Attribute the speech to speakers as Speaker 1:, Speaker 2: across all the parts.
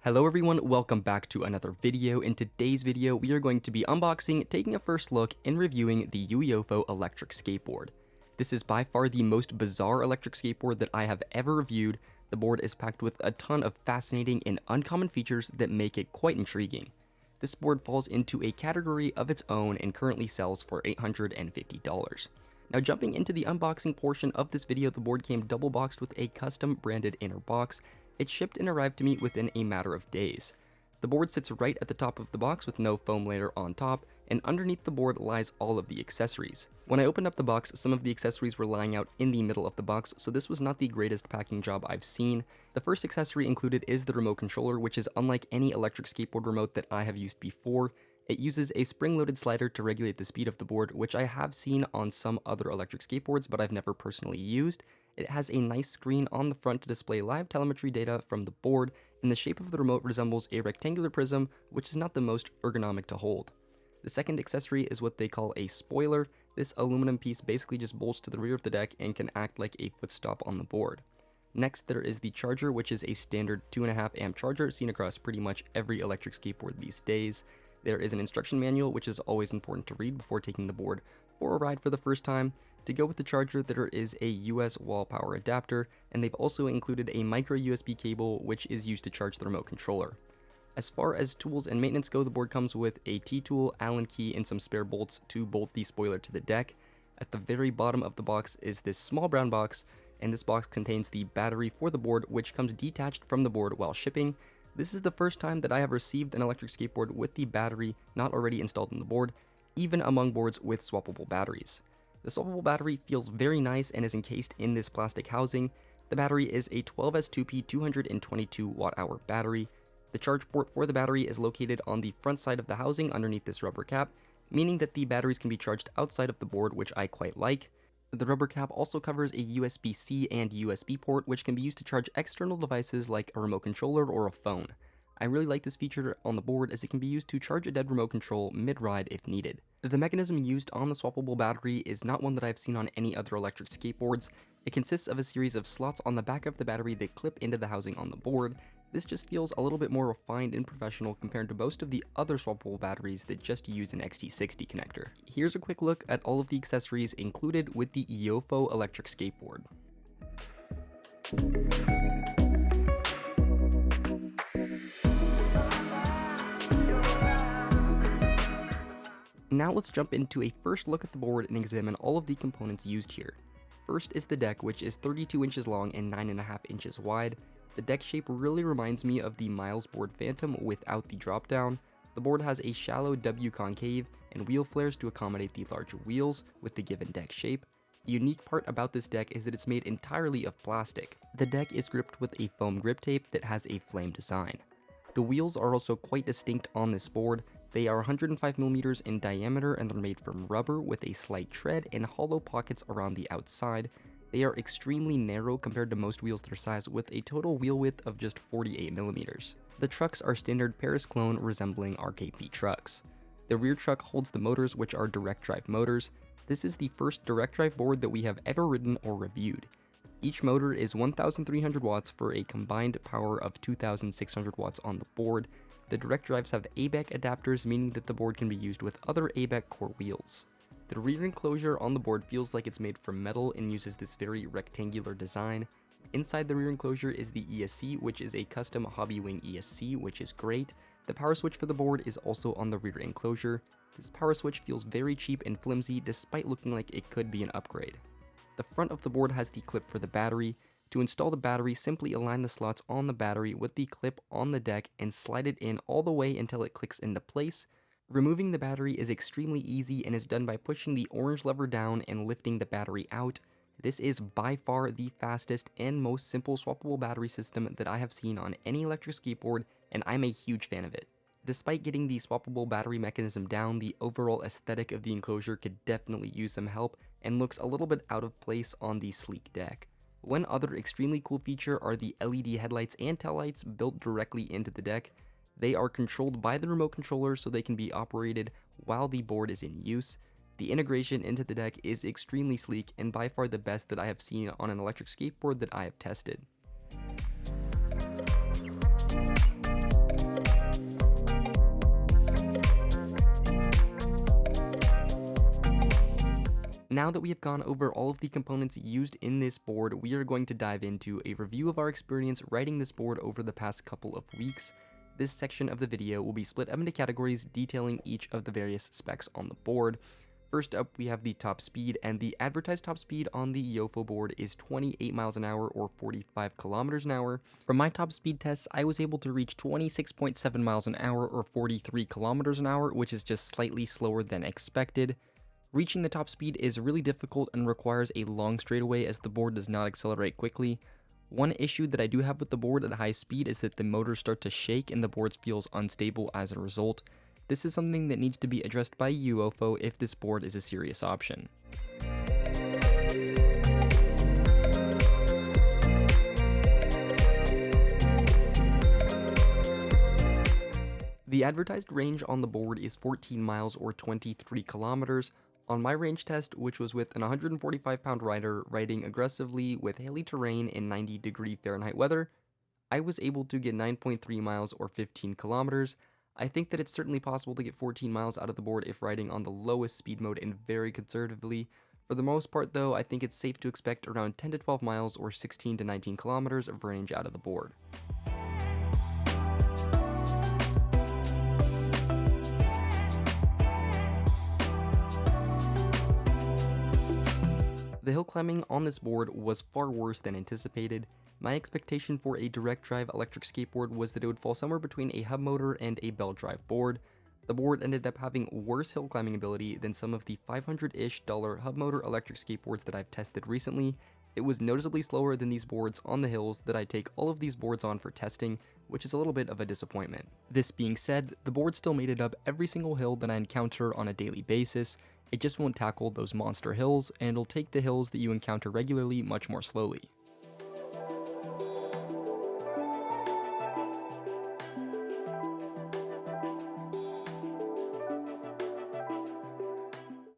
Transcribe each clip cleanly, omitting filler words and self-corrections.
Speaker 1: Hello everyone, welcome back to another video. In today's video, we are going to be unboxing, taking a first look, and reviewing the UIOFO electric skateboard. This is by far the most bizarre electric skateboard that I have ever reviewed. The board is packed with a ton of fascinating and uncommon features that make it quite intriguing. This board falls into a category of its own and currently sells for $850. Now jumping into the unboxing portion of this video, the board came double boxed with a custom branded inner box. It shipped and arrived to me within a matter of days. The board sits right at the top of the box with no foam layer on top, and underneath the board lies all of the accessories. When I opened up the box, some of the accessories were lying out in the middle of the box, so this was not the greatest packing job I've seen. The first accessory included is the remote controller, which is unlike any electric skateboard remote that I have used before. It uses a spring-loaded slider to regulate the speed of the board, which I have seen on some other electric skateboards, but I've never personally used. It has a nice screen on the front to display live telemetry data from the board, and the shape of the remote resembles a rectangular prism, which is not the most ergonomic to hold. The second accessory is what they call a spoiler. This aluminum piece basically just bolts to the rear of the deck and can act like a footstop on the board. Next, there is the charger, which is a standard 2.5 amp charger seen across pretty much every electric skateboard these days. There is an instruction manual, which is always important to read before taking the board for a ride for the first time. To go with the charger, there is a US wall power adapter, and they've also included a micro USB cable, which is used to charge the remote controller. As far as tools and maintenance go, the board comes with a T-tool, Allen key, and some spare bolts to bolt the spoiler to the deck. At the very bottom of the box is this small brown box, and this box contains the battery for the board, which comes detached from the board while shipping. This is the first time that I have received an electric skateboard with the battery not already installed in the board, even among boards with swappable batteries. The swappable battery feels very nice and is encased in this plastic housing. The battery is a 12S2P 222 watt-hour battery. The charge port for the battery is located on the front side of the housing underneath this rubber cap, meaning that the batteries can be charged outside of the board, which I quite like. The rubber cap also covers a USB-C and USB port, which can be used to charge external devices like a remote controller or a phone. I really like this feature on the board as it can be used to charge a dead remote control mid-ride if needed. The mechanism used on the swappable battery is not one that I've seen on any other electric skateboards. It consists of a series of slots on the back of the battery that clip into the housing on the board. This just feels a little bit more refined and professional compared to most of the other swappable batteries that just use an XT60 connector. Here's a quick look at all of the accessories included with the UIOFO electric skateboard. Now let's jump into a first look at the board and examine all of the components used here. First is the deck, which is 32 inches long and 9.5 inches wide. The deck shape really reminds me of the Miles board Phantom without the drop down. The board has a shallow W concave and wheel flares to accommodate the larger wheels with the given deck shape. The unique part about this deck is that it's made entirely of plastic. The deck is gripped with a foam grip tape that has a flame design. The wheels are also quite distinct on this board. They are 105mm in diameter and they're made from rubber with a slight tread and hollow pockets around the outside. They are extremely narrow compared to most wheels their size, with a total wheel width of just 48mm. The trucks are standard Paris clone resembling RKP trucks. The rear truck holds the motors, which are direct drive motors. This is the first direct drive board that we have ever ridden or reviewed. Each motor is 1,300 watts for a combined power of 2,600 watts on the board. The direct drives have ABEC adapters, meaning that the board can be used with other ABEC core wheels. The rear enclosure on the board feels like it's made from metal and uses this very rectangular design. Inside the rear enclosure is the ESC, which is a custom Hobby Wing ESC, which is great. The power switch for the board is also on the rear enclosure. This power switch feels very cheap and flimsy despite looking like it could be an upgrade. The front of the board has the clip for the battery. To install the battery, simply align the slots on the battery with the clip on the deck and slide it in all the way until it clicks into place. Removing the battery is extremely easy and is done by pushing the orange lever down and lifting the battery out. This is by far the fastest and most simple swappable battery system that I have seen on any electric skateboard, and I'm a huge fan of it. Despite getting the swappable battery mechanism down, the overall aesthetic of the enclosure could definitely use some help and looks a little bit out of place on the sleek deck. One other extremely cool feature are the LED headlights and taillights built directly into the deck. They are controlled by the remote controller so they can be operated while the board is in use. The integration into the deck is extremely sleek and by far the best that I have seen on an electric skateboard that I have tested. Now that we have gone over all of the components used in this board, we are going to dive into a review of our experience writing this board over the past couple of weeks. This section of the video will be split up into categories detailing each of the various specs on the board. First up, we have the top speed, and the advertised top speed on the UIOFO board is 28 miles an hour or 45 kilometers an hour. From my top speed tests, I was able to reach 26.7 miles an hour or 43 kilometers an hour, which is just slightly slower than expected. Reaching the top speed is really difficult and requires a long straightaway as the board does not accelerate quickly. One issue that I do have with the board at high speed is that the motors start to shake and the board feels unstable as a result. This is something that needs to be addressed by UIOFO if this board is a serious option. The advertised range on the board is 14 miles or 23 kilometers. On my range test, which was with an 145-pound rider riding aggressively with hilly terrain in 90-degree Fahrenheit weather, I was able to get 9.3 miles or 15 kilometers. I think that it's certainly possible to get 14 miles out of the board if riding on the lowest speed mode and very conservatively. For the most part though, I think it's safe to expect around 10 to 12 miles or 16 to 19 kilometers of range out of the board. The hill climbing on this board was far worse than anticipated. My expectation for a direct drive electric skateboard was that it would fall somewhere between a hub motor and a belt drive board. The board ended up having worse hill climbing ability than some of the $500-ish hub motor electric skateboards that I've tested recently. It was noticeably slower than these boards on the hills that I take all of these boards on for testing, which is a little bit of a disappointment. This being said, the board still made it up every single hill that I encounter on a daily basis. It just won't tackle those monster hills, and it'll take the hills that you encounter regularly much more slowly.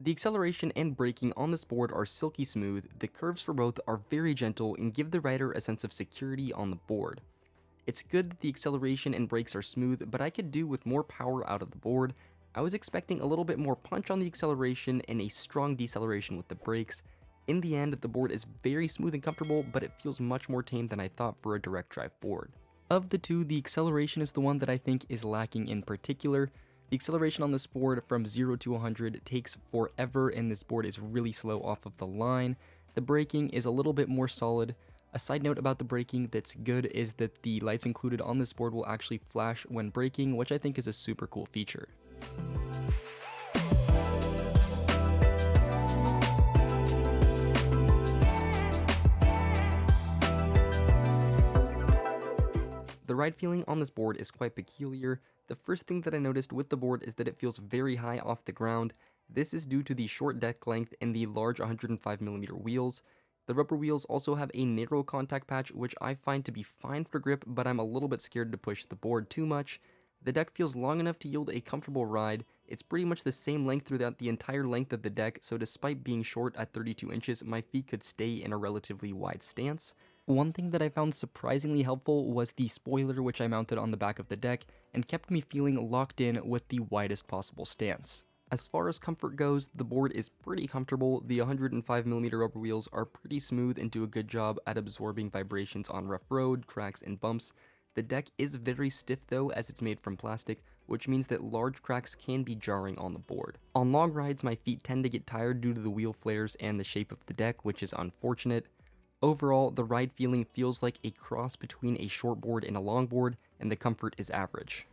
Speaker 1: The acceleration and braking on this board are silky smooth, the curves for both are very gentle and give the rider a sense of security on the board. It's good that the acceleration and brakes are smooth, but I could do with more power out of the board. I was expecting a little bit more punch on the acceleration and a strong deceleration with the brakes. In the end, the board is very smooth and comfortable, but it feels much more tame than I thought for a direct drive board. Of the two, the acceleration is the one that I think is lacking in particular. The acceleration on this board from 0 to 100 takes forever, and this board is really slow off of the line. The braking is a little bit more solid. A side note about the braking that's good is that the lights included on this board will actually flash when braking, which I think is a super cool feature. The ride feeling on this board is quite peculiar. The first thing that I noticed with the board is that it feels very high off the ground. This is due to the short deck length and the large 105mm wheels. The rubber wheels also have a narrow contact patch, which I find to be fine for grip, but I'm a little bit scared to push the board too much. The deck feels long enough to yield a comfortable ride. It's pretty much the same length throughout the entire length of the deck, so despite being short at 32 inches, my feet could stay in a relatively wide stance. One thing that I found surprisingly helpful was the spoiler which I mounted on the back of the deck and kept me feeling locked in with the widest possible stance. As far as comfort goes, the board is pretty comfortable. The 105mm rubber wheels are pretty smooth and do a good job at absorbing vibrations on rough road, cracks, and bumps. The deck is very stiff though, as it's made from plastic, which means that large cracks can be jarring on the board. On long rides, my feet tend to get tired due to the wheel flares and the shape of the deck, which is unfortunate. Overall, the ride feeling feels like a cross between a shortboard and a longboard, and the comfort is average.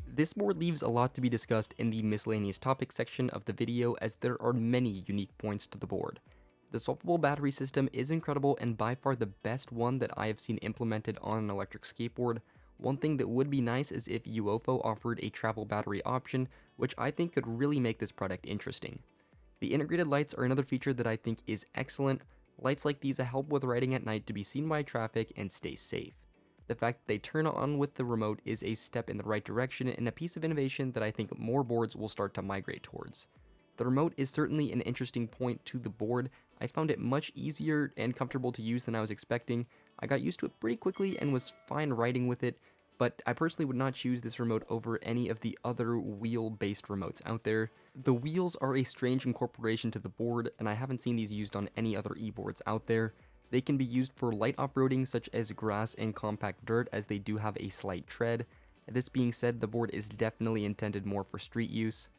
Speaker 1: This board leaves a lot to be discussed in the miscellaneous topics section of the video, as there are many unique points to the board. The swappable battery system is incredible and by far the best one that I have seen implemented on an electric skateboard. One thing that would be nice is if UIOFO offered a travel battery option, which I think could really make this product interesting. The integrated lights are another feature that I think is excellent. Lights like these help with riding at night to be seen by traffic and stay safe. The fact that they turn on with the remote is a step in the right direction and a piece of innovation that I think more boards will start to migrate towards. The remote is certainly an interesting point to the board. I found it much easier and comfortable to use than I was expecting. I got used to it pretty quickly and was fine riding with it, but I personally would not choose this remote over any of the other wheel-based remotes out there. The wheels are a strange incorporation to the board, and I haven't seen these used on any other e-boards out there. They can be used for light off-roading such as grass and compact dirt, as they do have a slight tread. This being said, the board is definitely intended more for street use.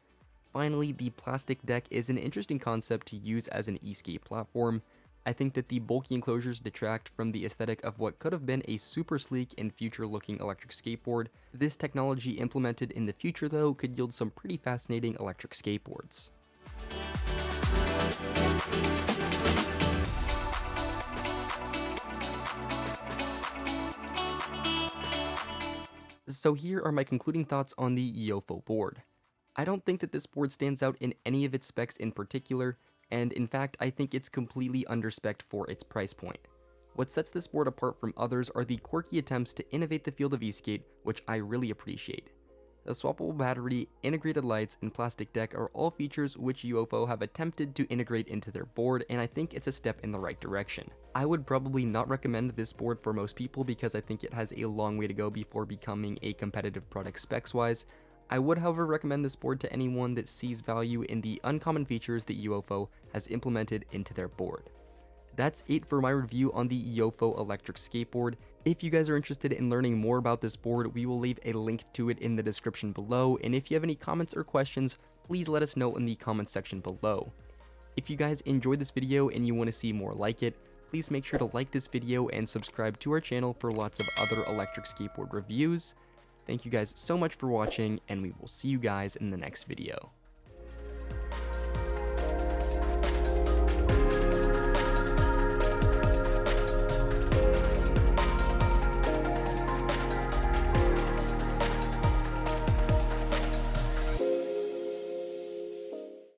Speaker 1: Finally, the plastic deck is an interesting concept to use as an e-skate platform. I think that the bulky enclosures detract from the aesthetic of what could have been a super sleek and future-looking electric skateboard. This technology implemented in the future, though, could yield some pretty fascinating electric skateboards. So here are my concluding thoughts on the UIOFO board. I don't think that this board stands out in any of its specs in particular, and in fact I think it's completely underspec'd for its price point. What sets this board apart from others are the quirky attempts to innovate the field of e-skate, which I really appreciate. The swappable battery, integrated lights, and plastic deck are all features which UIOFO have attempted to integrate into their board, and I think it's a step in the right direction. I would probably not recommend this board for most people because I think it has a long way to go before becoming a competitive product specs-wise. I would, however, recommend this board to anyone that sees value in the uncommon features that UIOFO has implemented into their board. That's it for my review on the UIOFO electric skateboard. If you guys are interested in learning more about this board, we will leave a link to it in the description below, and if you have any comments or questions, please let us know in the comments section below. If you guys enjoyed this video and you want to see more like it, please make sure to like this video and subscribe to our channel for lots of other electric skateboard reviews. Thank you guys so much for watching, and we will see you guys in the next video.